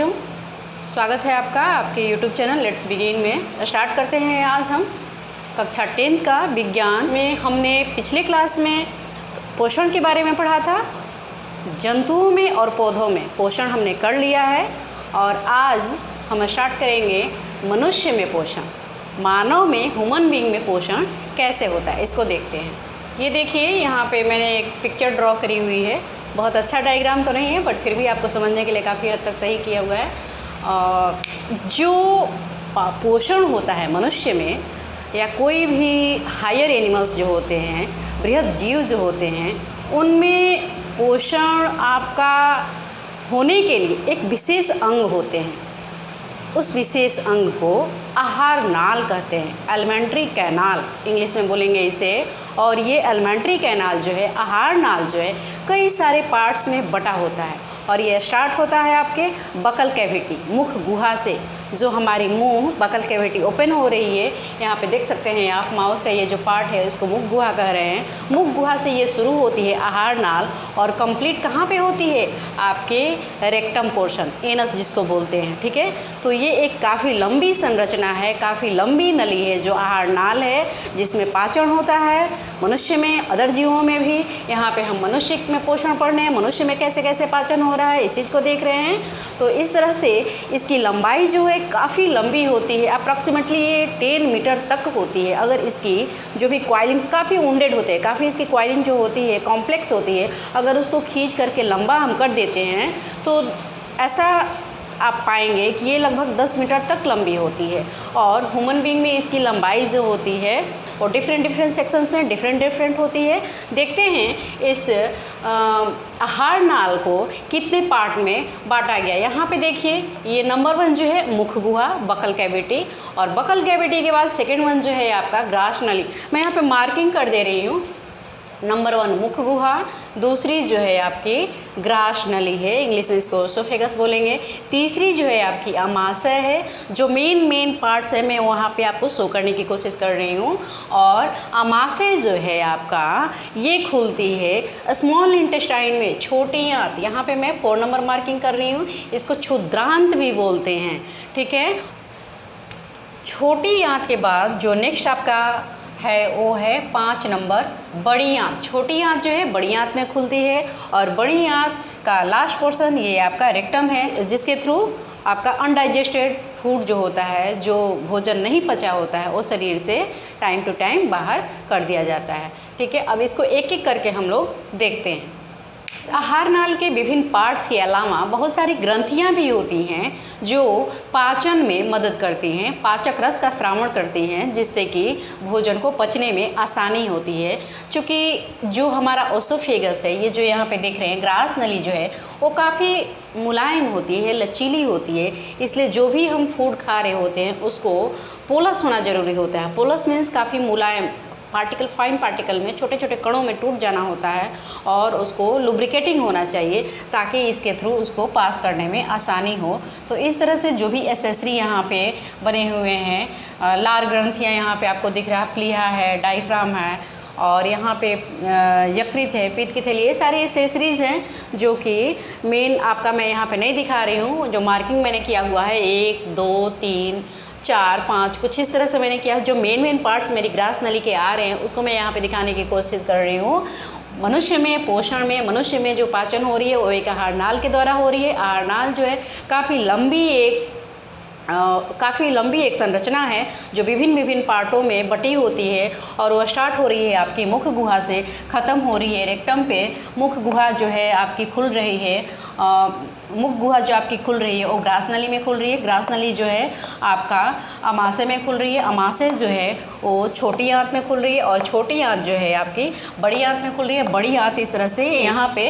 बच्चों, स्वागत है आपका आपके YouTube चैनल लेट्स बिगिन में। स्टार्ट करते हैं आज हम कक्षा 10 का विज्ञान में। हमने पिछले क्लास में पोषण के बारे में पढ़ा था। जंतुओं में और पौधों में पोषण हमने कर लिया है और आज हम स्टार्ट करेंगे मनुष्य में पोषण। मानव में, ह्यूमन बीइंग में पोषण कैसे होता है, इसको देखते हैं। ये देखिए, यहाँ पे मैंने एक पिक्चर ड्रॉ करी हुई है। बहुत अच्छा डायग्राम तो नहीं है, बट फिर भी आपको समझने के लिए काफ़ी हद तक सही किया हुआ है। जो पोषण होता है मनुष्य में या कोई भी हायर एनिमल्स जो होते हैं, बृहद जीव जो होते हैं, उनमें पोषण आपका होने के लिए एक विशेष अंग होते हैं। उस विशेष अंग को आहार नाल कहते हैं, एलिमेंट्री कैनाल इंग्लिश में बोलेंगे इसे। और ये एलिमेंट्री कैनाल जो है, आहार नाल जो है, कई सारे पार्ट्स में बटा होता है और ये स्टार्ट होता है आपके बकल कैविटी, मुख गुहा से। जो हमारी मुंह बकल कैविटी ओपन हो रही है, यहाँ पे देख सकते हैं आप, माउथ का ये जो पार्ट है इसको मुख गुहा कह रहे हैं। मुख गुहा से ये शुरू होती है आहार नाल और कंप्लीट कहाँ पे होती है, आपके रेक्टम पोर्शन, एनस जिसको बोलते हैं। ठीक है, तो ये एक काफ़ी लंबी संरचना है, काफ़ी लंबी नली है जो आहार नाल है, जिसमें पाचन होता है मनुष्य में, अदर जीवों में भी। यहाँ पे हम मनुष्य में पोषण पढ़ रहे हैं, मनुष्य में कैसे कैसे पाचन हो रहा है इस चीज़ को देख रहे हैं। तो इस तरह से इसकी लंबाई जो है काफ़ी लंबी होती है, अप्रॉक्सीमेटली ये 10 मीटर तक होती है। अगर इसकी जो भी क्वाइलिंग्स काफ़ी वुंडेड होते हैं, काफ़ी इसकी क्वाइलिंग जो होती है कॉम्प्लेक्स होती है, अगर उसको खींच करके लंबा हम कर देते हैं तो ऐसा आप पाएंगे कि ये लगभग 10 मीटर तक लंबी होती है। और ह्यूमन बीइंग में इसकी लंबाई जो होती है और डिफरेंट सेक्शंस में डिफरेंट होती है। देखते हैं इस आहार नाल को कितने पार्ट में बांटा गया। यहाँ पे देखिए, ये नंबर 1 जो है मुख गुहा, बकल कैविटी, और बकल कैविटी के बाद सेकेंड 1 जो है आपका ग्रास नली। मैं यहाँ पे मार्किंग कर दे रही हूँ। नंबर 1 मुख गुहा, दूसरी जो है आपकी ग्रास नली है, इंग्लिश में इसको ओसोफेगस बोलेंगे। तीसरी जो है आपकी अमाशय है। जो मेन पार्ट्स है मैं वहाँ पे आपको शो करने की कोशिश कर रही हूँ। और अमाशय जो है आपका, ये खुलती है स्मॉल इंटेस्टाइन में, छोटी आंत। यहाँ पे मैं 4 नंबर मार्किंग कर रही हूँ, इसको क्षुद्रांत भी बोलते हैं। ठीक है, छोटी आंत के बाद जो नेक्स्ट आपका है वो है 5 नंबर बड़ी आंत। छोटी आंत जो है बड़ी आंत में खुलती है और बड़ी आंत का लास्ट पोर्शन ये आपका रेक्टम है, जिसके थ्रू आपका अनडाइजेस्टेड फूड जो होता है, जो भोजन नहीं पचा होता है, वो शरीर से टाइम टू टाइम बाहर कर दिया जाता है। ठीक है, अब इसको एक एक करके हम लोग देखते हैं। आहार नाल के विभिन्न पार्ट्स के अलावा बहुत सारी ग्रंथियां भी होती हैं जो पाचन में मदद करती हैं, पाचक रस का श्रावण करती हैं, जिससे कि भोजन को पचने में आसानी होती है। चूँकि जो हमारा ओसोफेगस है, ये जो यहाँ पे देख रहे हैं, ग्रास नली जो है वो काफ़ी मुलायम होती है, लचीली होती है। इसलिए जो भी हम फूड खा रहे होते हैं उसको पोलस होना ज़रूरी होता है। पोलस मीन्स काफ़ी मुलायम पार्टिकल, फाइन पार्टिकल में, छोटे छोटे कणों में टूट जाना होता है और उसको लुब्रिकेटिंग होना चाहिए ताकि इसके थ्रू उसको पास करने में आसानी हो। तो इस तरह से जो भी एसेसरी यहाँ पे बने हुए हैं, लार ग्रंथियाँ यहाँ पे आपको दिख रहा है, प्लीहा है, डायफ्राम है, और यहाँ पे यकृत है, पित्त की थैली, ये सारी एसेसरीज़ हैं जो कि मेन आपका मैं यहाँ पे नहीं दिखा रही हूँ। जो मार्किंग मैंने किया हुआ है 1 2 3 4 5 कुछ इस तरह से मैंने किया। जो मेन पार्ट्स मेरी ग्रास नली के आ रहे हैं उसको मैं यहाँ पे दिखाने की कोशिश कर रही हूँ। मनुष्य में पोषण में, मनुष्य में जो पाचन हो रही है वो एक आहार नाल के द्वारा हो रही है। आहार नाल जो है काफ़ी लंबी एक संरचना है जो विभिन्न पार्टों में बटी होती है और वह स्टार्ट हो रही है आपकी मुख गुहा से, ख़त्म हो रही है रेक्टम पे। मुख गुहा जो है आपकी खुल रही है, मुख गुहा जो आपकी खुल रही है वो ग्रास नली में खुल रही है। ग्रास नली जो है आपका अमाशय में खुल रही है। अमाशय जो है वो छोटी आंत में खुल रही है और छोटी आंत जो है आपकी बड़ी आंत में खुल रही है। बड़ी आंत इस तरह से यहाँ पे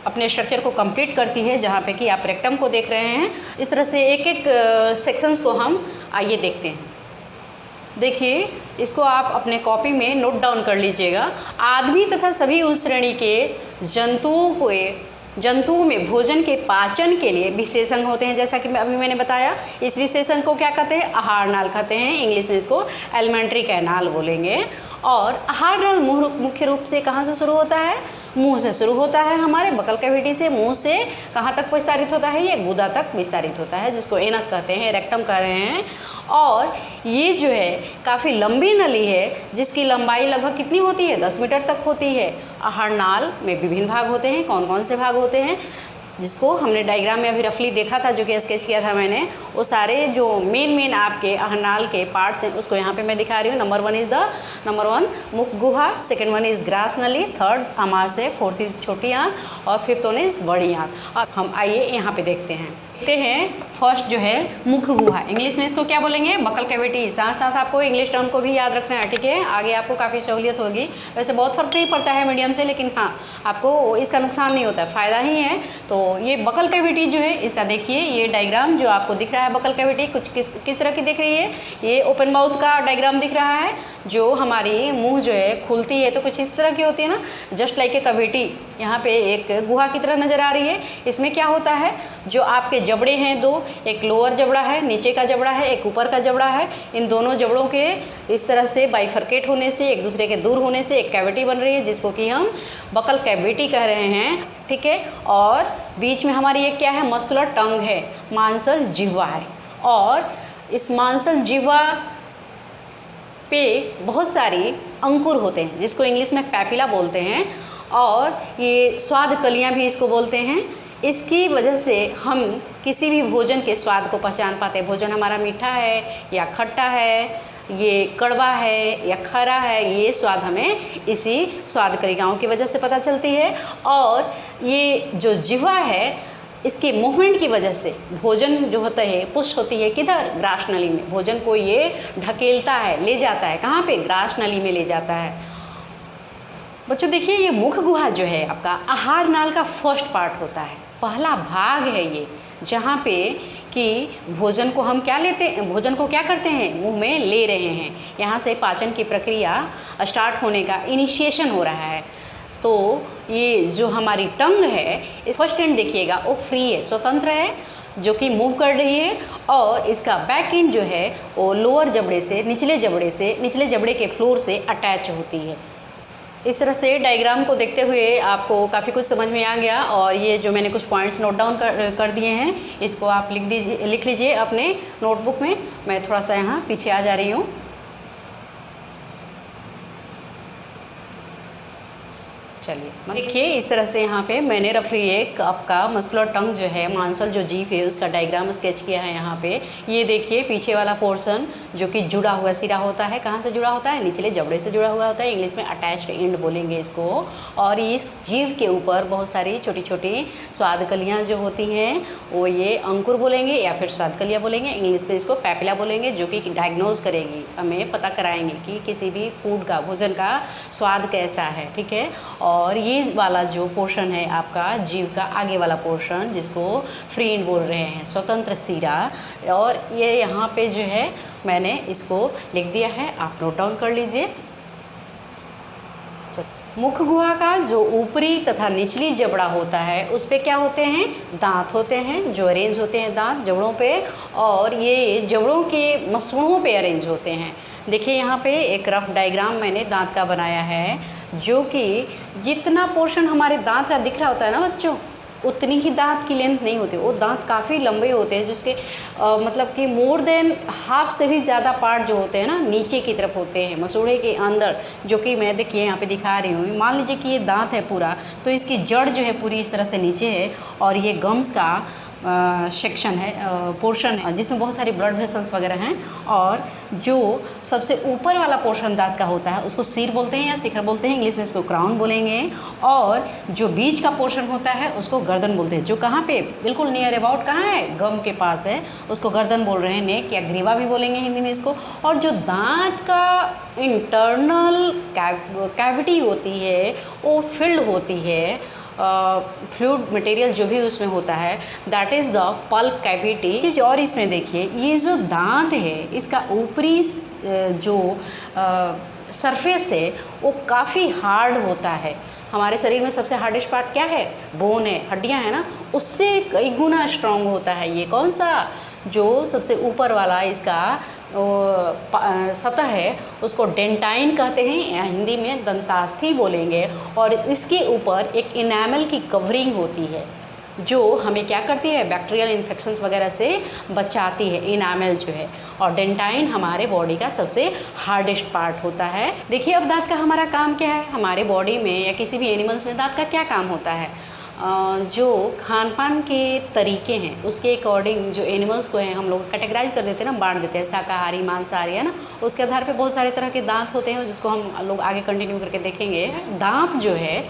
अपने स्ट्रक्चर को कंप्लीट करती है, जहाँ पे कि आप रेक्टम को देख रहे हैं। इस तरह से एक एक सेक्शंस को हम आइए देखते हैं। देखिए, इसको आप अपने कॉपी में नोट डाउन कर लीजिएगा। आदमी तथा सभी उस श्रेणी के जंतुओं में भोजन के पाचन के लिए विशेष अंग होते हैं। जैसा कि अभी मैंने बताया, इस विशेष अंग को क्या कहते हैं, आहार नाल कहते हैं। इंग्लिश में इसको एलिमेंट्री कैनाल बोलेंगे। और आहार नल मुख्य रूप से कहाँ से शुरू होता है? मुंह से शुरू होता है, हमारे बकल कैविटी से मुंह से कहाँ तक विस्तारित होता है? ये गुदा तक विस्तारित होता है, जिसको एनस कहते हैं, रेक्टम कह रहे हैं। और ये जो है काफ़ी लंबी नली है, जिसकी लंबाई लगभग कितनी होती है? 10 मीटर तक होती है। आहार नाल में विभिन्न भाग होते हैं। कौन कौन से भाग होते हैं? जिसको हमने डायग्राम में अभी रफली देखा था, जो कि स्केच किया था मैंने, वो सारे जो मेन आपके आहारनाल के पार्ट्स हैं उसको यहाँ पे मैं दिखा रही हूँ। नंबर वन मुख गुहा, सेकंड वन इज़ ग्रास नली, थर्ड अमाशय, फोर्थ इज़ छोटी आंत और फिफ्थ वन इज़ बड़ी आंत। अब हम आइए यहाँ पे देखते हैं। फर्स्ट जो है मुख गुहा, इंग्लिश में इसको क्या बोलेंगे? Buccal cavity. साथ साथ आपको इंग्लिश टर्म को भी याद रखना है, ठीक है? आगे आपको काफ़ी सहूलियत होगी। वैसे बहुत फर्क नहीं पड़ता है मीडियम से, लेकिन हाँ आपको इसका नुकसान नहीं होता है, फ़ायदा ही है। तो ये बकल कैविटी जो है, इसका देखिए ये डायग्राम जो आपको दिख रहा है, बकल कैविटी कुछ किस तरह की दिख रही है? ये ओपन माउथ का डायग्राम दिख रहा है। जो हमारी मुंह जो है खुलती है तो कुछ इस तरह की होती है ना, जस्ट लाइक ए कैविटी। यहाँ पे एक गुहा की तरह नज़र आ रही है। इसमें क्या होता है? जो आपके जबड़े हैं दो, एक लोअर जबड़ा है, नीचे का जबड़ा है, एक ऊपर का जबड़ा है। इन दोनों जबड़ों के इस तरह से बाइफरकेट होने से, एक दूसरे के दूर होने से एक कैविटी बन रही है, जिसको कि हम बकल कैविटी कह रहे हैं, ठीक है? और बीच में हमारी एक क्या है? मस्कुलर टंग है, मांसल जिह्वा है। और इस मांसल जिह्वा पे बहुत सारी अंकुर होते हैं, जिसको इंग्लिश में पैपिला बोलते हैं, और ये स्वाद कलियाँ भी इसको बोलते हैं। इसकी वजह से हम किसी भी भोजन के स्वाद को पहचान पाते हैं। भोजन हमारा मीठा है या खट्टा है, ये कड़वा है या खरा है, ये स्वाद हमें इसी स्वाद कलिकाओं की वजह से पता चलती है। और ये जो जिह्वा है, इसके मूवमेंट की वजह से भोजन जो होता है पुश होती है किधर? ग्रास नली में। भोजन को ये ढकेलता है, ले जाता है, कहाँ पे? ग्रास नली में ले जाता है। बच्चों देखिए, ये मुख गुहा जो है आपका आहार नाल का फर्स्ट पार्ट होता है, पहला भाग है ये, जहाँ पे कि भोजन को हम क्या लेते हैं, भोजन को क्या करते हैं? मुंह में ले रहे हैं। यहाँ से पाचन की प्रक्रिया स्टार्ट होने का इनिशिएशन हो रहा है। तो ये जो हमारी टंग है, इस फर्स्ट एंड देखिएगा वो फ्री है, स्वतंत्र है, जो कि मूव कर रही है। और इसका बैक एंड जो है वो लोअर जबड़े से निचले जबड़े के फ्लोर से अटैच होती है। इस तरह से डायग्राम को देखते हुए आपको काफ़ी कुछ समझ में आ गया। और ये जो मैंने कुछ पॉइंट्स नोट डाउन कर दिए हैं, इसको आप लिख लीजिए अपने नोटबुक में। मैं थोड़ा सा यहाँ पीछे आ जा रही हूँ। चलिए देखिए, इस तरह से यहाँ पे मैंने रफली एक आपका मस्कुलर टंग जो है, मांसल जो जीभ है, उसका डायग्राम स्केच किया है यहाँ पे। ये देखिए पीछे वाला पोर्शन जो कि जुड़ा हुआ सिरा होता है, कहाँ से जुड़ा होता है? निचले जबड़े से जुड़ा हुआ होता है, इंग्लिश में अटैच्ड एंड बोलेंगे इसको। और इस जीभ के ऊपर बहुत सारी छोटी छोटी स्वाद कलियाँ जो होती हैं, वो ये अंकुर बोलेंगे या फिर स्वाद कलियाँ बोलेंगे, इंग्लिश में इसको पैपिला बोलेंगे, जो कि डायग्नोज करेगी, हमें पता कराएंगे कि किसी भी फूड का, भोजन का स्वाद कैसा है, ठीक है? और ये वाला जो पोर्शन है आपका जीव का आगे वाला पोर्शन, जिसको फ्रीन बोल रहे हैं, स्वतंत्र सीरा। और ये यहाँ पे जो है मैंने इसको लिख दिया है, आप नोट डाउन कर लीजिए। मुख गुहा का जो ऊपरी तथा निचली जबड़ा होता है, उस पे क्या होते हैं? दांत होते हैं, जो अरेंज होते हैं दांत जबड़ों पे, और ये जबड़ों के मसूड़ों पे अरेंज होते हैं। देखिए यहाँ पे एक रफ डायग्राम मैंने दांत का बनाया है, जो कि जितना पोर्शन हमारे दांत का दिख रहा होता है ना बच्चों, उतनी ही दांत की लेंथ नहीं होती। वो दांत काफ़ी लंबे होते हैं, जिसके मतलब कि मोर देन हाफ से भी ज़्यादा पार्ट जो होते हैं ना, नीचे की तरफ होते हैं मसूड़े के अंदर, जो कि मैं देखिए यहाँ पे दिखा रही हूँ। मान लीजिए कि ये दांत है पूरा, तो इसकी जड़ जो है पूरी इस तरह से नीचे है, और ये गम्स का सेक्शन है, पोर्शन है, जिसमें बहुत सारी ब्लड वेसल्स वगैरह हैं। और जो सबसे ऊपर वाला पोर्शन दांत का होता है, उसको सिर बोलते हैं या शिखर बोलते हैं, इंग्लिश में इसको क्राउन बोलेंगे। और जो बीच का पोर्शन होता है उसको गर्दन बोलते हैं, जो कहाँ पे बिल्कुल नियर अबाउट कहाँ है, गम के पास है, उसको गर्दन बोल रहे हैं, नेक या ग्रीवा भी बोलेंगे हिंदी में इसको। और जो दांत का इंटरनल कैविटी होती है, वो फिल्ड होती है फ्लूइड मटेरियल जो भी उसमें होता है, that is the pulp cavity. चीज़ और इसमें देखिए, ये जो दांत है, इसका ऊपरी जो सरफेस है वो काफ़ी हार्ड होता है। हमारे शरीर में सबसे हार्डेस्ट पार्ट क्या है? बोन है, हड्डियां है ना, उससे कई गुना स्ट्रॉन्ग होता है। ये कौन सा? जो सबसे ऊपर वाला इसका सतह है उसको डेंटाइन कहते हैं, या हिंदी में दंतास्थी बोलेंगे। और इसके ऊपर एक इनामल की कवरिंग होती है जो हमें क्या करती है, बैक्टीरियल इन्फेक्शंस वगैरह से बचाती है, इनामल जो है। और डेंटाइन हमारे बॉडी का सबसे हार्डेस्ट पार्ट होता है। देखिए अब दांत का हमारा काम क्या है, हमारे बॉडी में या किसी भी एनिमल्स में दांत का क्या काम होता है। जो खान पान के तरीके हैं उसके अकॉर्डिंग जो एनिमल्स को है हम लोग कैटेगराइज कर देते हैं ना, बांट देते हैं, शाकाहारी मांसाहारी, है ना। उसके आधार पे बहुत सारे तरह के दांत होते हैं जिसको हम लोग आगे कंटिन्यू करके देखेंगे। दांत जो है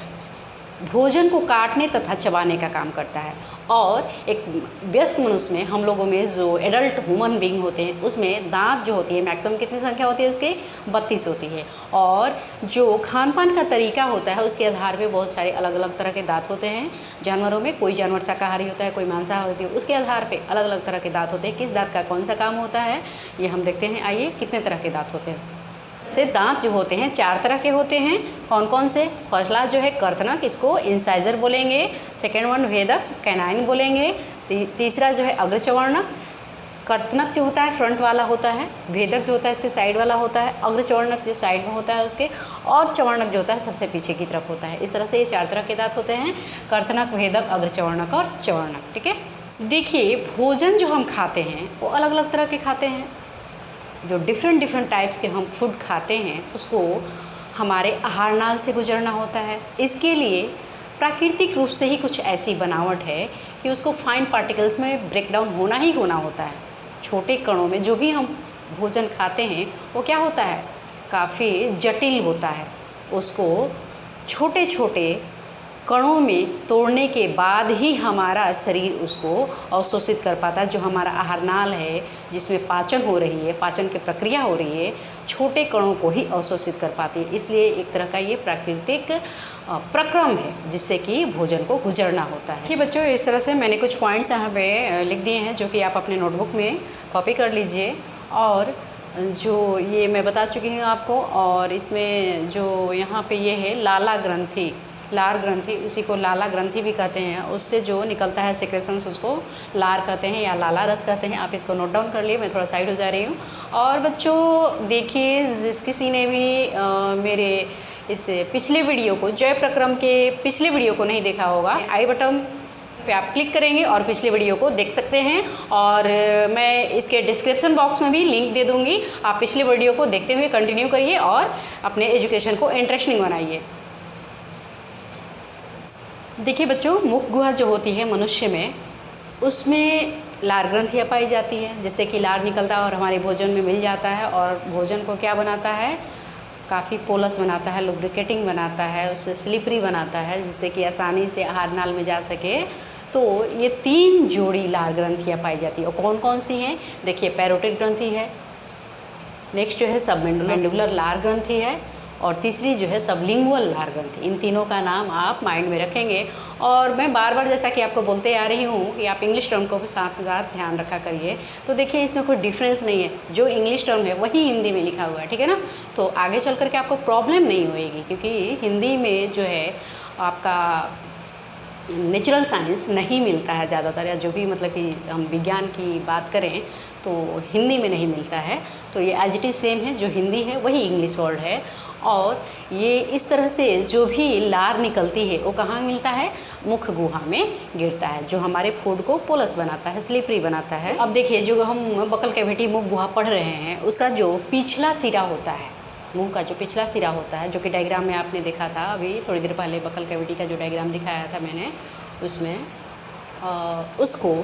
भोजन को काटने तथा चबाने का काम करता है। और एक व्यस्क मनुष्य में, हम लोगों में जो एडल्ट ह्यूमन बीइंग होते हैं उसमें दांत जो होती है मैक्सिमम कितनी संख्या होती है उसकी, 32 होती है। और जो खान पान का तरीका होता है उसके आधार पे बहुत सारे अलग अलग तरह के दांत होते हैं जानवरों में। कोई जानवर शाकाहारी होता है, कोई मांसाहारी होती है, उसके आधार पे अलग अलग तरह के दांत होते हैं। किस दांत का कौन सा काम होता है ये हम देखते हैं। आइए, कितने तरह के दांत होते हैं। से दांत जो होते हैं 4 तरह के होते हैं। कौन कौन से? फर्स्ट जो है कर्तनक, इसको इंसाइजर बोलेंगे। सेकेंड वन भेदक, कैनाइन बोलेंगे। तीसरा जो है अग्रचवर्णक। कर्तनक जो होता है फ्रंट वाला होता है, भेदक जो होता है इसके साइड वाला होता है, अग्रचवर्णक जो साइड में होता है उसके, और चवर्णक जो होता है सबसे पीछे की तरफ होता है। इस तरह से ये 4 तरह के दांत होते हैं, कर्तनक, भेदक, अग्रचवर्णक और चवर्णक। ठीक है। देखिए भोजन जो हम खाते हैं वो अलग अलग तरह के खाते हैं। जो डिफरेंट टाइप्स के हम फूड खाते हैं उसको हमारे आहार नाल से गुजरना होता है। इसके लिए प्राकृतिक रूप से ही कुछ ऐसी बनावट है कि उसको फाइन पार्टिकल्स में ब्रेक डाउन होना ही होना होता है। छोटे कणों में जो भी हम भोजन खाते हैं वो क्या होता है, काफ़ी जटिल होता है। उसको छोटे छोटे कणों में तोड़ने के बाद ही हमारा शरीर उसको अवशोषित कर पाता है। जो हमारा आहार नाल है जिसमें पाचन हो रही है, पाचन की प्रक्रिया हो रही है, छोटे कणों को ही अवशोषित कर पाती है। इसलिए एक तरह का ये प्राकृतिक प्रक्रम है जिससे कि भोजन को गुजरना होता है। कि बच्चों इस तरह से मैंने कुछ पॉइंट्स यहाँ पे लिख दिए हैं जो कि आप अपने नोटबुक में कॉपी कर लीजिए। और जो ये मैं बता चुकी हूँ आपको। और इसमें जो यहाँ पे ये है लाला ग्रंथि, लार ग्रंथि, उसी को लाला ग्रंथि भी कहते हैं। उससे जो निकलता है सेक्रेशंस उसको लार कहते हैं या लाला रस कहते हैं। आप इसको नोट डाउन कर लिए, मैं थोड़ा साइड हो जा रही हूँ। और बच्चों देखिए, जिस किसी ने भी मेरे इस पिछले वीडियो को, जय प्रक्रम के पिछले वीडियो को नहीं देखा होगा, आई बटन पे आप क्लिक करेंगे और पिछले वीडियो को देख सकते हैं। और मैं इसके डिस्क्रिप्शन बॉक्स में भी लिंक दे दूँगी। आप पिछले वीडियो को देखते हुए कंटिन्यू करिए और अपने एजुकेशन को इंटरेस्टिंग बनाइए। देखिए बच्चों, मुख गुहा जो होती है मनुष्य में, उसमें लार ग्रंथियाँ पाई जाती है, जिससे कि लार निकलता है और हमारे भोजन में मिल जाता है। और भोजन को क्या बनाता है, काफ़ी पोलस बनाता है, लुब्रिकेटिंग बनाता है, उससे स्लिपरी बनाता है, जिससे कि आसानी से आहार नाल में जा सके। तो ये 3 जोड़ी लार ग्रंथियाँ पाई जाती है। और कौन कौन सी हैं? देखिए पैरोटिड ग्रंथि है, नेक्स्ट जो है सबमेंडुलर लार ग्रंथि है, और तीसरी जो है सबलिंगुअल लार ग्रंथि। इन तीनों का नाम आप माइंड में रखेंगे। और मैं बार बार जैसा कि आपको बोलते आ रही हूँ कि आप इंग्लिश टर्म को भी साथ साथ ध्यान रखा करिए। तो देखिए इसमें कोई डिफरेंस नहीं है, जो इंग्लिश टर्म है वही हिंदी में लिखा हुआ है, ठीक है ना। तो आगे चल कर के आपको प्रॉब्लम नहीं होएगी, क्योंकि हिंदी में जो है आपका नेचुरल साइंस नहीं मिलता है ज़्यादातर, या जो भी मतलब कि हम विज्ञान की बात करें तो हिंदी में नहीं मिलता है। तो ये एज इट इज़ सेम है, जो हिंदी है वही इंग्लिश वर्ड है। और ये इस तरह से जो भी लार निकलती है वो कहाँ मिलता है, मुख गुहा में गिरता है, जो हमारे फूड को पोलस बनाता है, स्लिपरी बनाता है। अब देखिए, जो हम बकल कैविटी मुख गुहा पढ़ रहे हैं, उसका जो पिछला सिरा होता है, मुंह का जो पिछला सिरा होता है, जो कि डायग्राम में आपने देखा था अभी थोड़ी देर पहले, बकल कैविटी का जो डायग्राम दिखाया था मैंने, उसमें उसको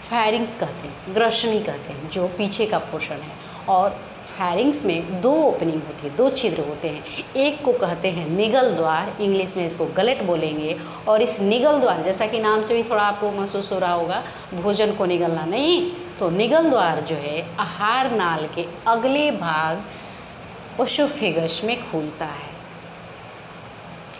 फैरिंग्स कहते हैं, ग्रशनी कहते हैं, जो पीछे का पोर्शन है। और फैरिंग्स में 2 ओपनिंग होती है, 2 छिद्र होते हैं। एक को कहते हैं निगल द्वार, इंग्लिश में इसको गलेट बोलेंगे। और इस निगल द्वार, जैसा कि नाम से भी थोड़ा आपको महसूस हो रहा होगा, भोजन को निगलना नहीं, तो निगल द्वार जो है आहार नाल के अगले भाग ओसोफेगस में खुलता है।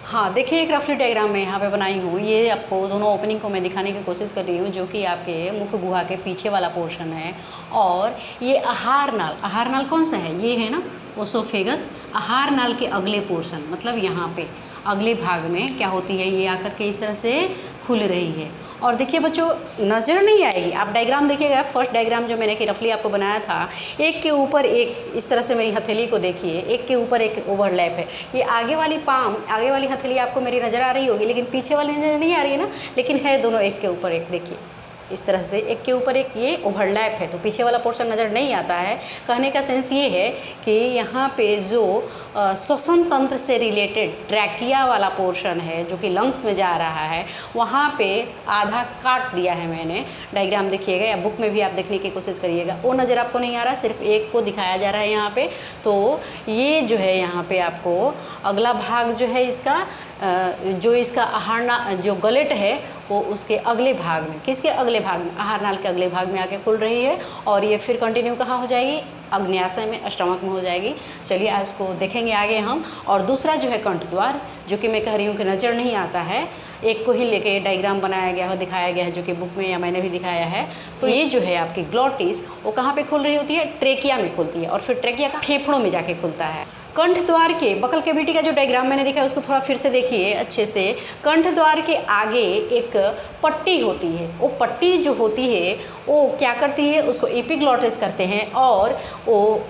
हाँ देखिए, एक रफली डायग्राम मैं यहाँ पे बनाई हूँ। ये आपको दोनों ओपनिंग को मैं दिखाने की कोशिश कर रही हूँ, जो कि आपके मुख गुहा के पीछे वाला पोर्शन है। और ये आहार नाल कौन सा है, ये है ना ओसोफेगस। आहार नाल के अगले पोर्शन, मतलब यहाँ पे अगले भाग में क्या होती है, ये आकर के इस तरह से खुल रही है। और देखिए बच्चों, नज़र नहीं आएगी। आप डायग्राम देखिएगा, फर्स्ट डायग्राम जो मैंने कि रफली आपको बनाया था, एक के ऊपर एक इस तरह से मेरी हथेली को देखिए, एक के ऊपर एक ओवरलैप है। ये आगे वाली पाम, आगे वाली हथेली आपको मेरी नज़र आ रही होगी, लेकिन पीछे वाली नज़र नहीं आ रही है ना, लेकिन है दोनों एक के ऊपर एक। देखिए इस तरह से एक के ऊपर एक ये ओवरलैप है, तो पीछे वाला पोर्शन नज़र नहीं आता है। कहने का सेंस ये है कि यहाँ पे जो श्वसन तंत्र से रिलेटेड ट्रैकिया वाला पोर्शन है जो कि लंग्स में जा रहा है, वहाँ पे आधा काट दिया है मैंने। डायग्राम देखिएगा या बुक में भी आप देखने की कोशिश करिएगा, वो नज़र आपको नहीं आ रहा, सिर्फ एक को दिखाया जा रहा है यहाँ पे। तो ये जो है यहाँ पे आपको अगला भाग जो है इसका, जो इसका आहारना जो गलेट है वो उसके अगले भाग में, किसके अगले भाग में, आहार नाल के अगले भाग में आके खुल रही है, और ये फिर कंटिन्यू कहाँ हो जाएगी, अग्न्याशय में, स्टमक में हो जाएगी। चलिए आज इसको देखेंगे आगे हम। और दूसरा जो है कंठ द्वार, जो कि मैं कह रही हूँ कि नज़र नहीं आता है, एक को ही लेके डायग्राम बनाया गया है, दिखाया गया है, जो कि बुक में या मैंने भी दिखाया है। तो ये जो है आपकी ग्लॉटिस, वो कहाँ पे खुल रही होती है, ट्रेकिया में खुलती है, और फिर ट्रेकिया का फेफड़ों में जाके खुलता है। कंठ द्वार के बकल कैविटी का जो डायग्राम मैंने दिखा है उसको थोड़ा फिर से देखिए अच्छे से। कंठ द्वार के आगे एक पट्टी होती है, वो पट्टी जो होती है वो क्या करती है, उसको एपिग्लॉटिस करते हैं, और वो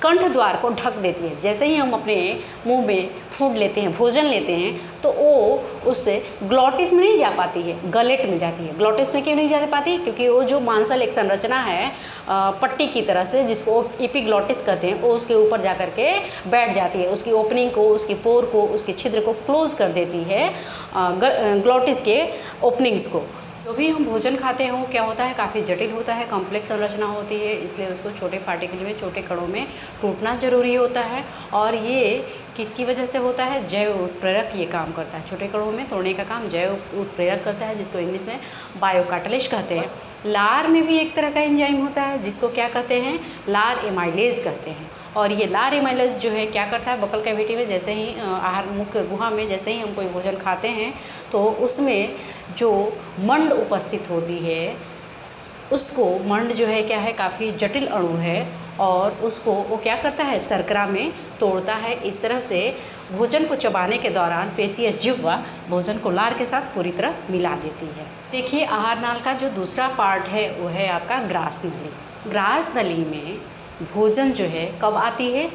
कंठ द्वार को ढक देती है। जैसे ही हम अपने मुंह में फूड लेते हैं, भोजन लेते हैं, तो वो उससे ग्लॉटिस में नहीं जा पाती है, गलेट में जाती है। ग्लॉटिस में क्यों नहीं जा पाती, क्योंकि वो जो मांसल एक संरचना है पट्टी की तरह से, जिसको एपिग्लॉटिस कहते हैं, वो उसके ऊपर जा कर के बैठ जाती है, उसकी ओपनिंग को, उसकी पोर को, उसके छिद्र को क्लोज कर देती है, ग्लॉटिस के ओपनिंग्स को। जो भी हम भोजन खाते हैं वो क्या होता है, काफ़ी जटिल होता है, कॉम्प्लेक्स संरचना होती है, इसलिए उसको छोटे पार्टिकल में, छोटे कणों में टूटना जरूरी होता है। और ये किसकी वजह से होता है, जैव उत्प्रेरक ये काम करता है। छोटे कणों में तोड़ने का काम जैव उत्प्रेरक करता है, जिसको इंग्लिश में बायोकैटालिस्ट कहते हैं। लार में भी एक तरह का एंजाइम होता है जिसको क्या कहते हैं, लार एमाइलेज कहते हैं। और ये लार एमाइलेज जो है क्या करता है, बकल कैविटी में जैसे ही आहार मुख्य गुहा में जैसे ही हम कोई भोजन खाते हैं, तो उसमें जो मंड उपस्थित होती है, उसको, मंड जो है क्या है, काफ़ी जटिल अणु है, और उसको वो क्या करता है, शर्करा में तोड़ता है। इस तरह से भोजन को चबाने के दौरान पेशीय जिह्वा भोजन को लार के साथ पूरी तरह मिला देती है। देखिए आहार नाल का जो दूसरा पार्ट है वो है आपका ग्रास नली। ग्रास नली में भोजन जो है कब आती है,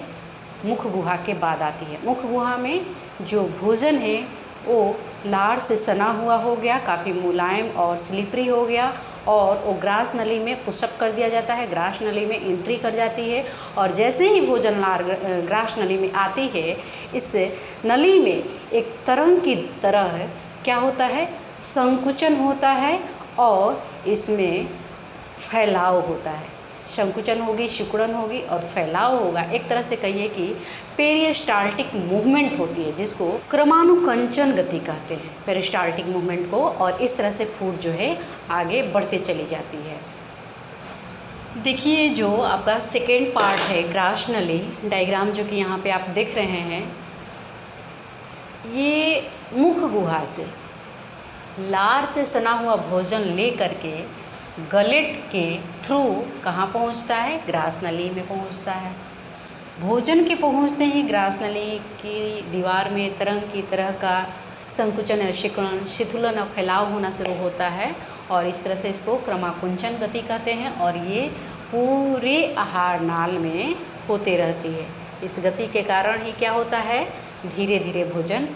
मुख गुहा के बाद आती है। मुख गुहा में जो भोजन है वो लार से सना हुआ हो गया, काफ़ी मुलायम और स्लिपरी हो गया, और वो ग्रास नली में पुशअप कर दिया जाता है, ग्रास नली में एंट्री कर जाती है। और जैसे ही भोजन लार ग्रास नली में आती है, इस नली में एक तरंग की तरह क्या होता है, संकुचन होता है, और इसमें फैलाव होता है। संकुचन होगी, सिकुड़न होगी और फैलाव होगा। एक तरह से कहिए कि पेरिस्टाल्टिक मूवमेंट होती है, जिसको क्रमानुकंचन गति कहते हैं, पेरिस्टाल्टिक मूवमेंट को। और इस तरह से फूड जो है आगे बढ़ते चली जाती है। देखिए जो आपका सेकेंड पार्ट है ग्रास नली, डायग्राम जो कि यहाँ पे आप देख रहे हैं, ये मुख गुहा से लार से सना हुआ भोजन ले करके गलेट के थ्रू कहाँ पहुँचता है, ग्रास नली में पहुँचता है। भोजन के पहुँचते ही ग्रास नली की दीवार में तरंग की तरह का संकुचन और सिकुड़न, शिथिलन और फैलाव होना शुरू होता है, और इस तरह से इसको क्रमाकुंचन गति कहते हैं। और ये पूरे आहार नाल में होते रहती है। इस गति के कारण ही क्या होता है, धीरे धीरे भोजन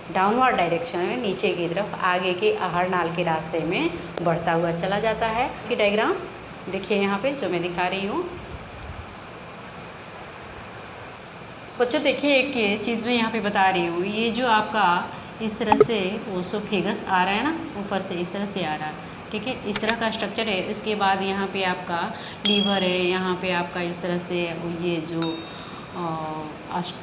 डाउनवर्ड डायरेक्शन में, नीचे की तरफ, आगे के आहार नाल के रास्ते में बढ़ता हुआ चला जाता है। कि डायग्राम देखिए यहाँ पे जो मैं दिखा रही हूँ बच्चों। देखिए एक चीज़ मैं यहाँ पे बता रही हूँ, ये जो आपका इस तरह से ओसोफेगस आ रहा है ना, ऊपर से इस तरह से आ रहा है, ठीक है, इस तरह का स्ट्रक्चर है। इसके बाद यहाँ पे आपका लीवर है, यहाँ पे आपका इस तरह से ये जो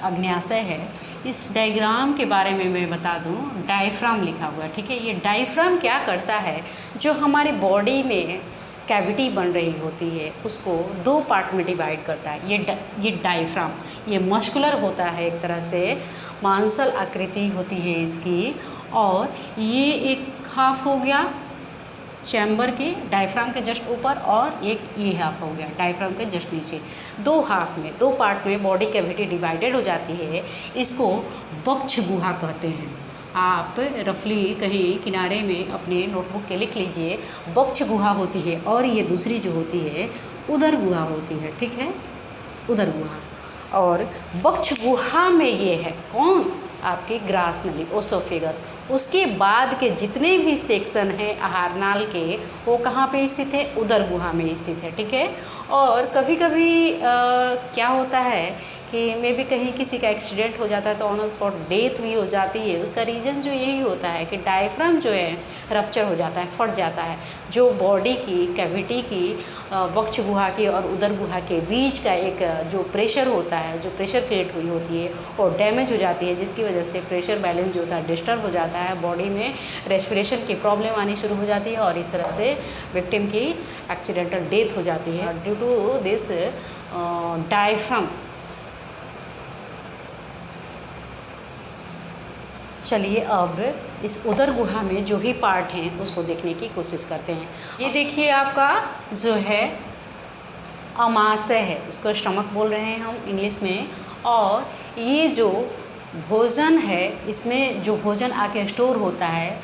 अग्न्याशय है। इस डायग्राम के बारे में मैं बता दूं, डायफ्राम लिखा हुआ है, ठीक है। ये डायफ्राम क्या करता है, जो हमारी बॉडी में कैविटी बन रही होती है उसको दो पार्ट में डिवाइड करता है। ये डायफ्राम, ये मस्कुलर होता है, एक तरह से मांसल आकृति होती है इसकी, और ये एक हाफ हो गया चैम्बर के डायफ्राम के जस्ट ऊपर, और एक ये हाफ हो गया डायफ्राम के जस्ट नीचे। दो हाफ में, दो पार्ट में बॉडी कैविटी डिवाइडेड हो जाती है। इसको वक्ष गुहा कहते हैं। आप रफली कहीं किनारे में अपने नोटबुक के लिख लीजिए, वक्ष गुहा होती है और ये दूसरी जो होती है उदर गुहा होती है, ठीक है, उदर गुहा। और वक्ष गुहा में ये है कौन, आपकी ग्रास नली, ओसोफेगस। उसके बाद के जितने भी सेक्शन हैं आहार नाल के, वो कहाँ पे स्थित है, उदर गुहा में स्थित है, ठीक है। और कभी कभी क्या होता है कि मे भी कहीं किसी का एक्सीडेंट हो जाता है तो ऑन स्पॉट डेथ भी हो जाती है। उसका रीज़न जो यही होता है कि डायफ्राम जो है रप्चर हो जाता है, फट जाता है। जो बॉडी की कैविटी की वक्ष गुहा की और उदर गुहा के बीच का एक जो प्रेशर होता है, जो प्रेशर क्रिएट हुई होती है और डैमेज हो जाती है, जिसकी वजह से प्रेशर बैलेंस जो होता है डिस्टर्ब हो जाता है, बॉडी में रेस्पिरेशन की प्रॉब्लम आनी शुरू हो जाती है और इस तरह से विक्टिम की एक्सीडेंटल डेथ हो जाती है ड्यू टू दिस डायफ्राम। चलिए अब इस उदर गुहा में जो भी पार्ट हैं उसको देखने की कोशिश करते हैं। ये देखिए आपका जो है अमाशय है, इसको स्टमक बोल रहे हैं हम इंग्लिश में। और ये जो भोजन है, इसमें जो भोजन आके स्टोर होता है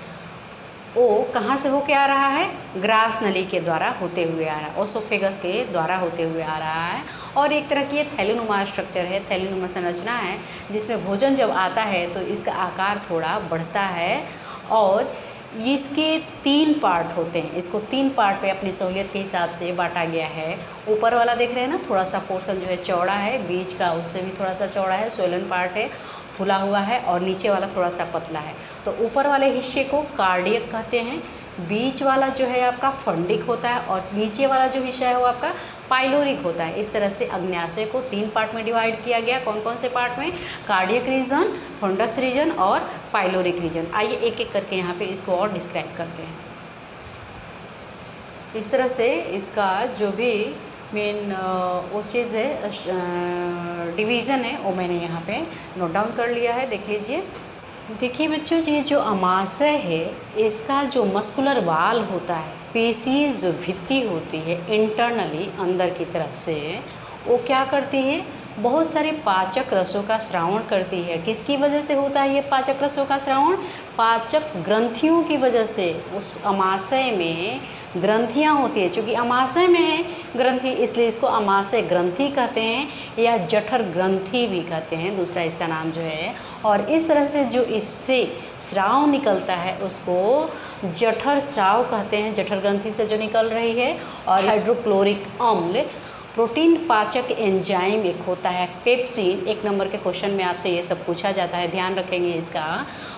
वो कहाँ से होके आ रहा है, ग्रास नली के द्वारा होते हुए आ रहा है, ओसोफेगस के द्वारा होते हुए आ रहा है। और एक तरह की ये थैलीनुमा स्ट्रक्चर है, थैलीनुमा संरचना है, जिसमें भोजन जब आता है तो इसका आकार थोड़ा बढ़ता है। और इसके 3 पार्ट होते हैं, इसको 3 पार्ट पे अपनी सहूलियत के हिसाब से बांटा गया है। ऊपर वाला देख रहे हैं ना, थोड़ा सा पोर्शन जो है चौड़ा है, बीच का उससे भी थोड़ा सा चौड़ा है, सोलन पार्ट है, फुला हुआ है, और नीचे वाला थोड़ा सा पतला है। तो ऊपर वाले हिस्से को कार्डियक कहते हैं, बीच वाला जो है आपका फंडिक होता है, और नीचे वाला जो हिस्सा है वो आपका पाइलोरिक होता है। इस तरह से अग्न्याशय को 3 पार्ट में डिवाइड किया गया। कौन कौन से पार्ट में, कार्डियक रीजन, फंडस रीजन और पाइलोरिक रीजन। आइए एक एक करके यहाँ पे इसको और डिस्क्राइब करते हैं। इस तरह से इसका जो भी मेन वो चीज़ है, डिवीज़न है, वो मैंने यहाँ पे नोट डाउन कर लिया है, देख लीजिए। देखिए बच्चों, ये जो अमाशय है इसका जो मस्कुलर वाल होता है, पेशीय जो भित्ति होती है इंटरनली अंदर की तरफ से, वो क्या करती है, बहुत सारे पाचक रसों का श्रावण करती है। किसकी वजह से होता है ये पाचक रसों का श्रावण, पाचक ग्रंथियों की वजह से। उस अमाशय में ग्रंथियां होती है, क्योंकि अमाशय में है ग्रंथि, इसलिए इसको अमाशय ग्रंथि कहते हैं या जठर ग्रंथि भी कहते हैं, दूसरा इसका नाम जो है। और इस तरह से जो इससे स्राव निकलता है उसको जठर स्राव कहते हैं, जठर ग्रंथि से जो निकल रही है। और हाइड्रोक्लोरिक अम्ल प्रोटीन पाचक एंजाइम एक होता है, पेप्सिन, 1 नंबर के क्वेश्चन में आपसे ये सब पूछा जाता है, ध्यान रखेंगे इसका।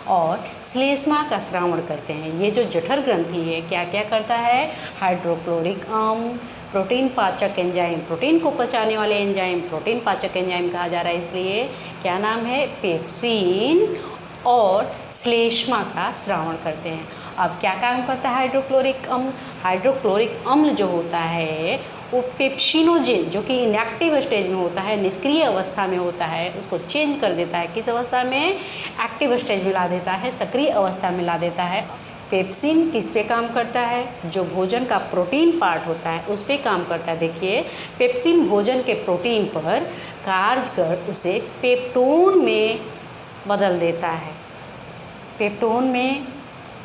और श्लेष्मा का श्रावण करते हैं। ये जो जठर ग्रंथि है क्या क्या करता है, हाइड्रोक्लोरिक अम्ल, प्रोटीन पाचक एंजाइम, प्रोटीन को पचाने वाले एंजाइम प्रोटीन पाचक एंजाइम कहा जा रहा है, इसलिए क्या नाम है, पेप्सिन, और श्लेष्मा का श्रावण करते हैं। अब क्या काम करता है हाइड्रोक्लोरिक अम्ल, हाइड्रोक्लोरिक अम्ल जो होता है वो पेप्सिनोजेन, जो कि इनएक्टिव स्टेज में होता है, निष्क्रिय अवस्था में होता है, उसको चेंज कर देता है। किस अवस्था में, एक्टिव स्टेज में ला देता है, सक्रिय अवस्था में ला देता है। पेप्सिन किस पे काम करता है, जो भोजन का प्रोटीन पार्ट होता है उस पे काम करता है। देखिए पेप्सिन भोजन के प्रोटीन पर कार्य कर उसे पेप्टोन में बदल देता है। पेप्टोन में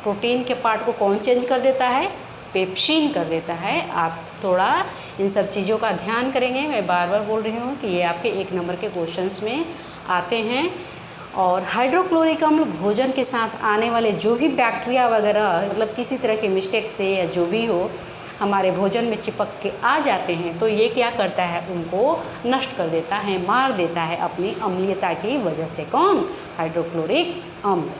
प्रोटीन के पार्ट को कौन चेंज कर देता है, पेप्सिन कर देता है। आप थोड़ा इन सब चीज़ों का ध्यान करेंगे, मैं बार बार बोल रही हूँ कि ये आपके 1 नंबर के क्वेश्चंस में आते हैं। और हाइड्रोक्लोरिक अम्ल भोजन के साथ आने वाले जो भी बैक्टीरिया वगैरह, मतलब किसी तरह के मिस्टेक से या जो भी हो हमारे भोजन में चिपक के आ जाते हैं, तो ये क्या करता है, उनको नष्ट कर देता है, मार देता है अपनी अम्लीयता की वजह से। कौन, हाइड्रोक्लोरिक अम्ल।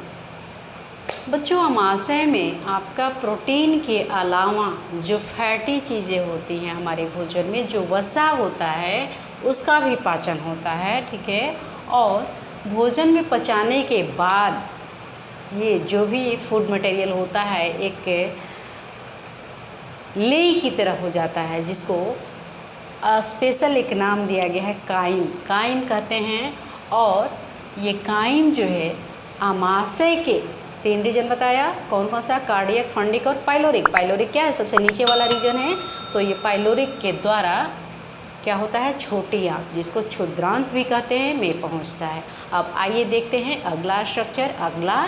बच्चों अमाशय में आपका प्रोटीन के अलावा जो फैटी चीज़ें होती हैं हमारे भोजन में, जो वसा होता है उसका भी पाचन होता है, ठीक है। और भोजन में पचाने के बाद ये जो भी फूड मटेरियल होता है एक लेई की तरह हो जाता है, जिसको स्पेशल एक नाम दिया गया है, काइम, काइम कहते हैं। और ये काइम जो है अमाशय के 3 रीजन बताया, कौन कौन सा, कार्डियक, फंडिक और पाइलोरिक। पाइलोरिक क्या है, सबसे नीचे वाला रीजन है, तो ये पाइलोरिक के द्वारा क्या होता है, छोटी आंत, जिसको क्षुद्रांत भी कहते हैं, में पहुंचता है। अब आइए देखते हैं अगला स्ट्रक्चर, अगला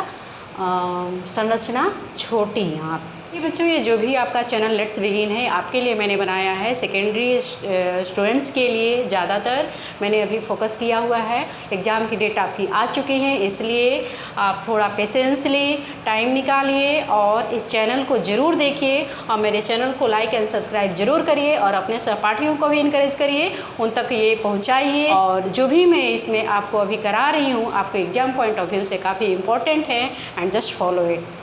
संरचना छोटी आँत। ये बच्चों, ये जो भी आपका चैनल लेट्स बिगिन है आपके लिए मैंने बनाया है। सेकेंडरी स्टूडेंट्स के लिए ज़्यादातर मैंने अभी फोकस किया हुआ है। एग्ज़ाम की डेट आपकी आ चुकी है, इसलिए आप थोड़ा पेशेंसली टाइम निकालिए और इस चैनल को ज़रूर देखिए और मेरे चैनल को लाइक एंड सब्सक्राइब ज़रूर करिए और अपने सहपाठियों को भी इनकरेज करिए, उन तक ये पहुँचाइए। और जो भी मैं इसमें आपको अभी करा रही हूँ आपको एग्ज़ाम पॉइंट ऑफ व्यू से काफ़ी इम्पोर्टेंट है एंड जस्ट फॉलो इट।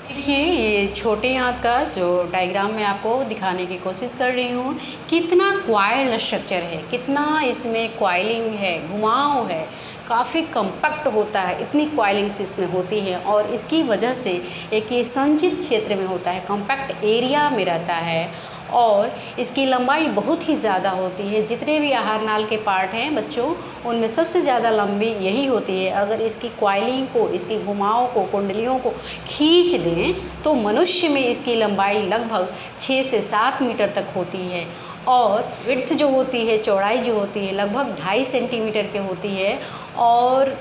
देखिए, ये छोटे आँत का जो डायग्राम मैं आपको दिखाने की कोशिश कर रही हूँ, कितना क्वाइल स्ट्रक्चर है, कितना इसमें क्वाइलिंग है, घुमाव है, काफ़ी कम्पैक्ट होता है, इतनी क्वाइलिंग्स इसमें होती है और इसकी वजह से एक ये संचित क्षेत्र में होता है, कम्पैक्ट एरिया में रहता है और इसकी लंबाई बहुत ही ज़्यादा होती है। जितने भी आहार नाल के पार्ट हैं बच्चों, उनमें सबसे ज़्यादा लंबी यही होती है। अगर इसकी क्वाइलिंग को, इसकी घुमाव को, कुंडलियों को खींच दें तो मनुष्य में इसकी लंबाई लगभग 6 से 7 मीटर तक होती है और विड्थ जो होती है, चौड़ाई जो होती है, लगभग 2.5 सेंटीमीटर के होती है। और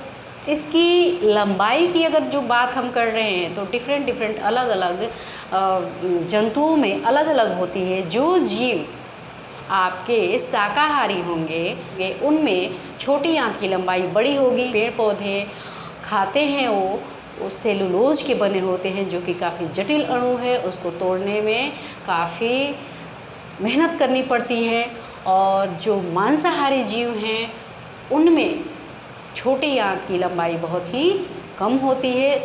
इसकी लंबाई की अगर जो बात हम कर रहे हैं तो डिफरेंट अलग अलग जंतुओं में अलग अलग होती है। जो जीव आपके शाकाहारी होंगे उनमें छोटी आँत की लंबाई बड़ी होगी। पेड़ पौधे खाते हैं वो सेलुलोज के बने होते हैं जो कि काफ़ी जटिल अणु है, उसको तोड़ने में काफ़ी मेहनत करनी पड़ती है। और जो मांसाहारी जीव हैं उनमें छोटी आँत की लंबाई बहुत ही कम होती है।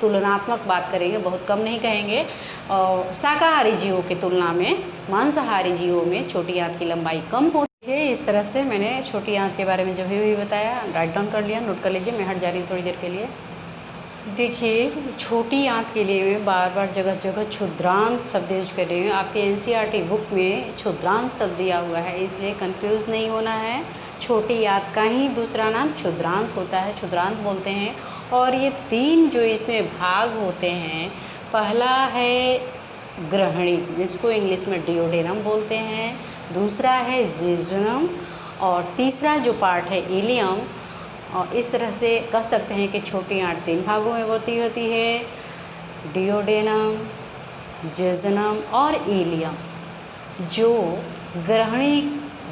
तुलनात्मक बात करेंगे, बहुत कम नहीं कहेंगे। और शाकाहारी जीवों की तुलना में मांसाहारी जीवों में छोटी आँत की लंबाई कम होती है। इस तरह से मैंने छोटी आँत के बारे में जो भी बताया राइट डाउन कर लिया, नोट कर लीजिए। मैं हट जा रही हूँ थोड़ी देर के लिए। देखिए, छोटी आँत के लिए मैं बार बार जगह जगह क्षुद्रांत शब्द यूज कर रही हूँ। आपके एनसीईआरटी बुक में क्षुद्रांत शब्द दिया हुआ है, इसलिए कंफ्यूज नहीं होना है। छोटी आँत का ही दूसरा नाम क्षुद्रांत होता है, क्षुद्रांत बोलते हैं। और ये 3 जो इसमें भाग होते हैं, पहला है ग्रहणी जिसको इंग्लिश में डिओडेनम बोलते हैं, दूसरा है जेजुनम और तीसरा जो पार्ट है इलियम। और इस तरह से कह सकते हैं कि छोटी आँत 3 भागों में बढ़ती होती है, डिओडेनम, जेजुनम और इलियम। जो ग्रहणी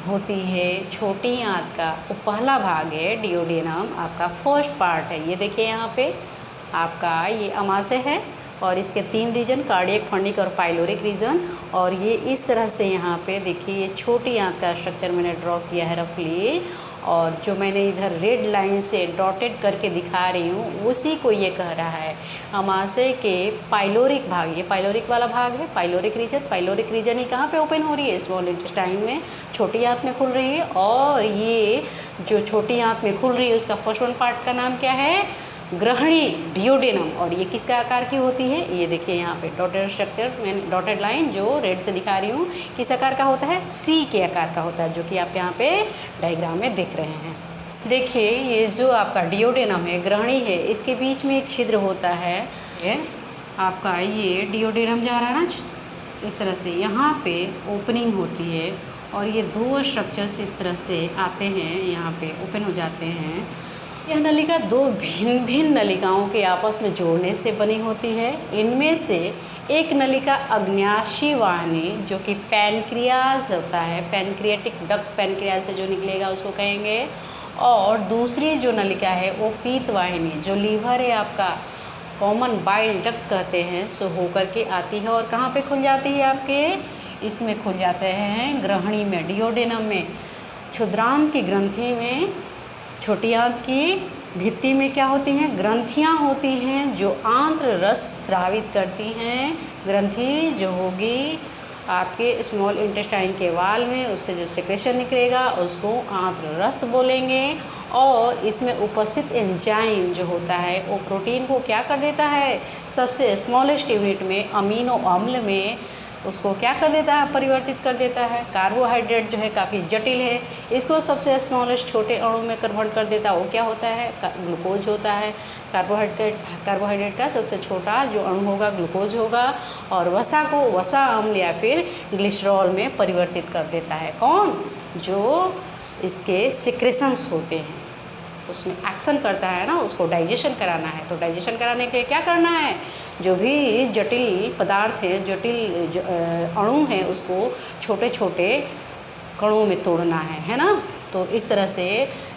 होती है छोटी आँत का वो पहला भाग है, डिओडेनम आपका फर्स्ट पार्ट है। ये देखिए यहाँ पे आपका ये अमाशय है और इसके 3 रीजन, कार्डियक, फंडिक और पाइलोरिक रीजन। और ये इस तरह से यहाँ पे देखिए ये छोटी आँत का स्ट्रक्चर मैंने ड्रॉ किया है रफली। और जो मैंने इधर रेड लाइन से डॉटेड करके दिखा रही हूँ उसी को ये कह रहा है अमाशय के पाइलोरिक भाग। ये पाइलोरिक वाला भाग है, पाइलोरिक रीजन ही कहाँ पे ओपन हो रही है, स्मॉल इंटेस्टाइन में, छोटी आँत में खुल रही है। और ये जो छोटी आँत में खुल रही है उसका फर्स्ट वन पार्ट का नाम क्या है, ग्रहणी, डिओडेनम। और ये किसके आकार की होती है, ये देखिए यहाँ पे डॉटेड स्ट्रक्चर, मैं डॉटेड लाइन जो रेड से दिखा रही हूँ किस आकार का होता है, सी के आकार का होता है, जो कि आप यहाँ पे डायग्राम में देख रहे हैं। देखिए, ये जो आपका डिओडेनम है, ग्रहणी है, इसके बीच में एक छिद्र होता है। आपका ये डिओडेनम जा रहा है ना इस तरह से, यहाँ पे ओपनिंग होती है और ये 2 स्ट्रक्चर्स इस तरह से आते हैं, यहाँ पे ओपन हो जाते हैं। यह नलिका 2 भिन्न नलिकाओं के आपस में जोड़ने से बनी होती है। इनमें से एक नलिका अग्न्याशी वाहिनी जो कि पैनक्रियाज होता है, पैनक्रियाटिक डक्ट, पैनक्रियाज से जो निकलेगा उसको कहेंगे। और दूसरी जो नलिका है वो पीत वाहिनी, जो लीवर है आपका, कॉमन बाइल डक्ट कहते हैं, सो होकर के आती है। और कहाँ पे खुल जाती है आपके, इसमें खुल जाते हैं ग्रहणी में, डिओडेनम में। क्षुद्रांत की ग्रंथि में, छोटी आँत की भित्ति में क्या होती हैं, ग्रंथियाँ होती हैं जो आंत्र रस स्रावित करती हैं। ग्रंथि जो होगी आपके स्मॉल इंटेस्टाइन के वाल में, उससे जो सेक्रेशन निकलेगा उसको आंत्र रस बोलेंगे। और इसमें उपस्थित एंजाइम जो होता है वो प्रोटीन को क्या कर देता है, सबसे स्मॉलेस्ट यूनिट में, अमीनो अम्ल में उसको क्या कर देता है, परिवर्तित कर देता है। कार्बोहाइड्रेट जो है काफ़ी जटिल है, इसको सबसे स्मॉलेस्ट छोटे अणु में कन्वर्ट कर देता है। वो क्या होता है, ग्लूकोज होता है। कार्बोहाइड्रेट का सबसे छोटा जो अणु होगा ग्लूकोज होगा। और वसा को वसा अम्ल या फिर ग्लिसरॉल में परिवर्तित कर देता है। कौन, जो इसके सिक्रेशंस होते हैं। उसमें एक्शन करता है ना, उसको डाइजेशन कराना है। तो डाइजेशन कराने के लिए क्या करना है, जो भी जटिल पदार्थ है, जटिल अणु है, उसको छोटे छोटे कणों में तोड़ना है ना। तो इस तरह से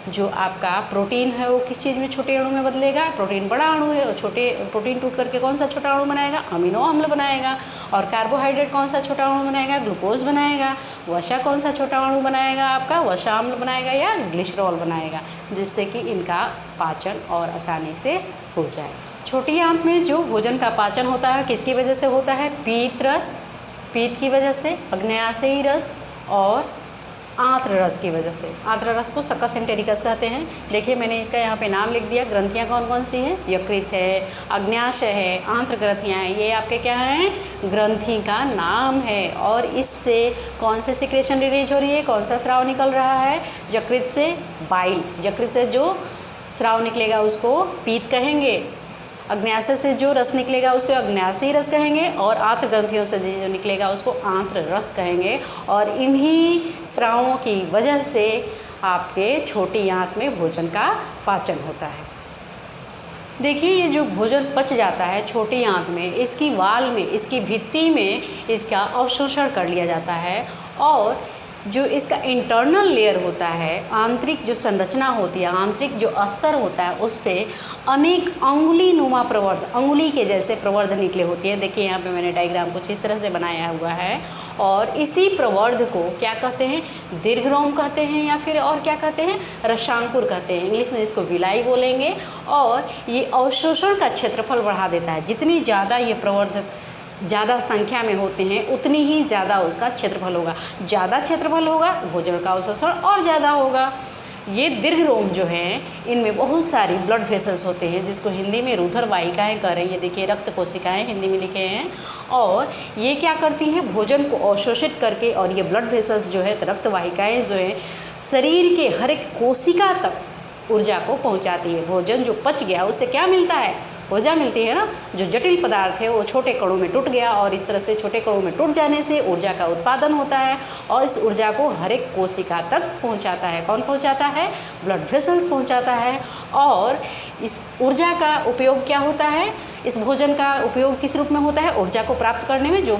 जो आपका प्रोटीन है वो किस चीज़ में, छोटे अणु में बदलेगा। प्रोटीन बड़ा अणु है और छोटे प्रोटीन टूट करके कौन सा छोटा अणु बनाएगा, अमीनो अम्ल बनाएगा। और कार्बोहाइड्रेट कौन सा छोटा अणु बनाएगा, ग्लूकोज बनाएगा। वसा कौन सा छोटा अणु बनाएगा, आपका वसा अम्ल बनाएगा या ग्लिसरॉल बनाएगा, जिससे कि इनका पाचन और आसानी से हो जाए। छोटी आंत में जो भोजन का पाचन होता है किसकी वजह से होता है, पीत रस, पीत की वजह से, अग्न्याशयी रस और आंत्र रस की वजह से। आंत्र रस को सक्कस एंटेरिकस कहते हैं। देखिए मैंने इसका यहाँ पे नाम लिख दिया। ग्रंथियाँ कौन कौन सी हैं, यकृत है, अग्न्याशय है, आंत्र ग्रंथियाँ हैं। ये आपके क्या हैं, ग्रंथि का नाम है। और इससे कौन से सिक्रेशन रिलीज हो रही है, कौन सा स्राव निकल रहा है, यकृत से बाइल, यकृत से जो स्राव निकलेगा उसको पीत कहेंगे। अग्न्याशय से जो रस निकलेगा उसको अग्न्याशयी रस कहेंगे और आंत्र ग्रंथियों से जो निकलेगा उसको आंत्र रस कहेंगे। और इन्हीं स्रावों की वजह से आपके छोटी आंत में भोजन का पाचन होता है। देखिए ये जो भोजन पच जाता है छोटी आंत में, इसकी वाल में, इसकी भित्ति में इसका अवशोषण कर लिया जाता है। और जो इसका इंटरनल लेयर होता है, आंतरिक जो संरचना होती है, आंतरिक जो अस्तर होता है, उस पर अनेक अंगुली नुमा प्रवर्ध, अंगुली के जैसे प्रवर्ध निकले होती हैं। देखिए यहाँ पे मैंने डायग्राम कुछ इस तरह से बनाया हुआ है। और इसी प्रवर्ध को क्या कहते हैं, दीर्घरोम कहते हैं या फिर और क्या कहते हैं, रसांकुर कहते हैं। इंग्लिश में इसको विलाई बोलेंगे। और ये अवशोषण का क्षेत्रफल बढ़ा देता है। जितनी ज़्यादा ये प्रवर्ध ज़्यादा संख्या में होते हैं उतनी ही ज़्यादा उसका क्षेत्रफल होगा। ज़्यादा क्षेत्रफल होगा, भोजन का अवशोषण और ज़्यादा होगा। ये दीर्घरोम जो हैं इनमें बहुत सारी ब्लड वेसल्स होते हैं, जिसको हिंदी में रुधिर वाहिकाएँ कह रहे हैं। ये देखिए रक्त कोशिकाएँ हिंदी में लिखे हैं। और ये क्या करती हैं, भोजन को अवशोषित करके, और ये ब्लड वेसल्स जो है, रक्त वाहिकाएँ जो हैं, शरीर के हर एक कोशिका तक ऊर्जा को पहुँचाती है। भोजन जो पच गया उससे क्या मिलता है, ऊर्जा मिलती है ना। जो जटिल पदार्थ है वो छोटे कणों में टूट गया, और इस तरह से छोटे कणों में टूट जाने से ऊर्जा का उत्पादन होता है। और इस ऊर्जा को हर एक कोशिका तक पहुंचाता है। कौन पहुंचाता है, ब्लड वेसल्स पहुंचाता है। और इस ऊर्जा का उपयोग क्या होता है, इस भोजन का उपयोग किस रूप में होता है, ऊर्जा को प्राप्त करने में। जो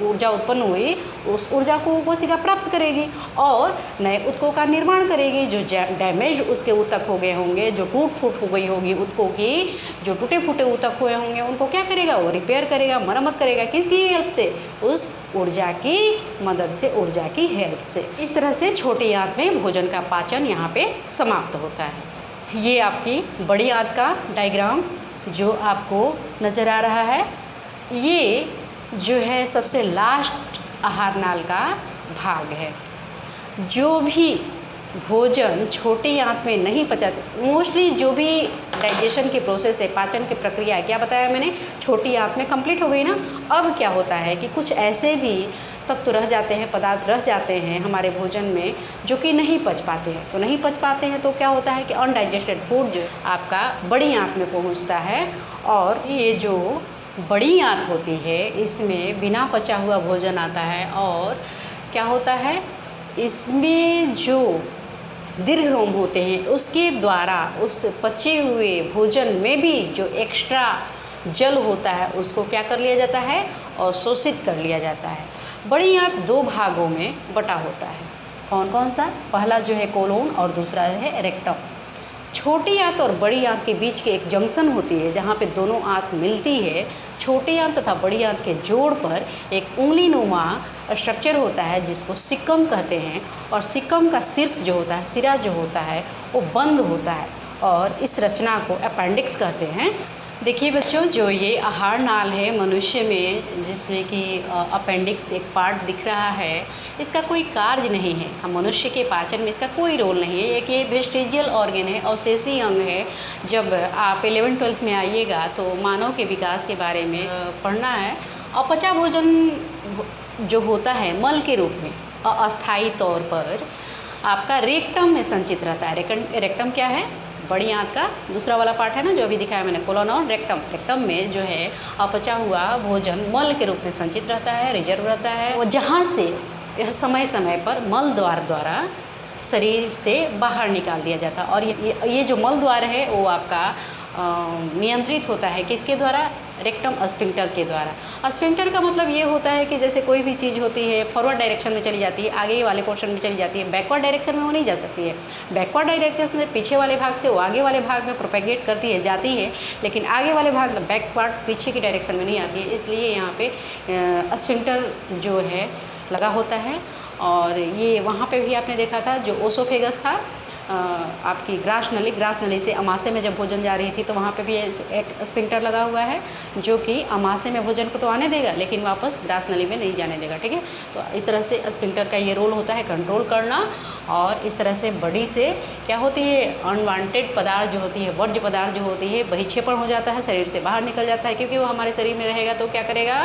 ऊर्जा उत्पन्न हुई उस ऊर्जा को कोशिका प्राप्त करेगी और नए ऊतकों का निर्माण करेगी। जो डैमेज उसके ऊतक हो गए होंगे, जो टूट फूट हो गई होगी ऊतकों की, जो टूटे फूटे ऊतक हुए होंगे, उनको क्या करेगा, वो रिपेयर करेगा, मरम्मत करेगा। किसकी हेल्प से, उस ऊर्जा की मदद से, ऊर्जा की हेल्प से। इस तरह से छोटी आंत में भोजन का पाचन यहाँ पे समाप्त होता है। ये आपकी बड़ी आंत का डायग्राम जो आपको नज़र आ रहा है, ये जो है सबसे लास्ट आहार नाल का भाग है। जो भी भोजन छोटी आंत में नहीं पचा, मोस्टली जो भी डाइजेशन की प्रोसेस है, पाचन की प्रक्रिया है, क्या बताया मैंने, छोटी आंत में कंप्लीट हो गई ना। अब क्या होता है कि कुछ ऐसे भी तत्व रह जाते हैं, पदार्थ रह जाते हैं हमारे भोजन में जो कि नहीं पच पाते हैं। तो नहीं पच पाते हैं तो क्या होता है कि अनडाइजेस्टेड फूड जो आपका बड़ी आंत में पहुंचता है। और ये जो बड़ी आंत होती है इसमें बिना पचा हुआ भोजन आता है। और क्या होता है, इसमें जो दीर्घरोम होते हैं उसके द्वारा उस पचे हुए भोजन में भी जो एक्स्ट्रा जल होता है उसको क्या कर लिया जाता है, अवशोषित कर लिया जाता है। बड़ी आंत दो भागों में बटा होता है। कौन कौन सा, पहला जो है कोलोन और दूसरा है रेक्टम। छोटी आंत और बड़ी आंत के बीच के एक जंक्शन होती है जहाँ पे दोनों आंत मिलती है। छोटी आंत तथा बड़ी आंत के जोड़ पर एक उंगली नुमा स्ट्रक्चर होता है जिसको सिक्कम कहते हैं। और सिक्कम का शीर्ष जो होता है, सिरा जो होता है, वो बंद होता है और इस रचना को अपेंडिक्स कहते हैं। देखिए बच्चों, जो ये आहार नाल है मनुष्य में, जिसमें कि अपेंडिक्स एक पार्ट दिख रहा है, इसका कोई कार्य नहीं है। हम मनुष्य के पाचन में इसका कोई रोल नहीं है। एक ये वेस्टिजियल ऑर्गन है, अवशेषी अंग है। जब आप 11वीं-12वीं में आइएगा तो मानव के विकास के बारे में पढ़ना है। अपचा भोजन जो होता है मल के रूप में अस्थायी तौर पर आपका रेक्टम में संचित रहता है। रेक्टम क्या है, बड़ी आंत का दूसरा वाला पार्ट है ना, जो अभी दिखाया मैंने, कोलोन और रेक्टम। रेक्टम में जो है अपचा हुआ भोजन मल के रूप में संचित रहता है, रिजर्व रहता है, और जहाँ से यह समय समय पर मल द्वारा शरीर से बाहर निकाल दिया जाता है। और ये जो मल द्वार है वो आपका नियंत्रित होता है किसके द्वारा? रेक्टम स्फिंक्टर के द्वारा। स्फिंक्टर का मतलब ये होता है कि जैसे कोई भी चीज़ होती है फॉरवर्ड डायरेक्शन में चली जाती है, आगे वाले पोर्शन में चली जाती है, बैकवर्ड डायरेक्शन में वो नहीं जा सकती है। बैकवर्ड डायरेक्शन से पीछे वाले भाग से वो आगे वाले भाग में प्रोपेगेट करती है, जाती है, लेकिन आगे वाले भाग में बैकवर्ड पीछे की डायरेक्शन में नहीं आती है। इसलिए यहाँ पे स्फिंक्टर जो है लगा होता है। और ये वहाँ पे भी आपने देखा था जो ओसोफेगस था, आपकी ग्रास नली से अमाशय में जब भोजन जा रही थी तो वहाँ पे भी एक स्फिंक्टर लगा हुआ है जो कि अमाशय में भोजन को तो आने देगा लेकिन वापस ग्रास नली में नहीं जाने देगा। ठीक है, तो इस तरह से स्फिंक्टर का ये रोल होता है कंट्रोल करना। और इस तरह से बॉडी से क्या होती है, अनवांटेड पदार्थ जो होती है, वर्ज्य पदार्थ जो होती है, बहिक्षेपण हो जाता है, शरीर से बाहर निकल जाता है। क्योंकि वो हमारे शरीर में रहेगा तो क्या करेगा,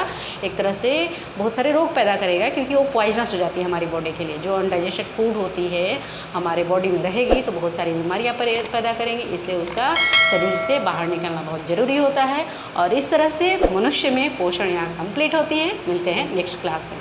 एक तरह से बहुत सारे रोग पैदा करेगा, क्योंकि वो पॉइजनस हो जाती है हमारी बॉडी के लिए। जो अनडाइजेस्टेड फूड होती है हमारे बॉडी में रहेगी तो बहुत सारी बीमारियाँ पैदा करेंगी, इसलिए उसका शरीर से बाहर निकलना बहुत ज़रूरी होता है। और इस तरह से मनुष्य में पोषण यहाँ कंप्लीट होती है। मिलते हैं नेक्स्ट क्लास में।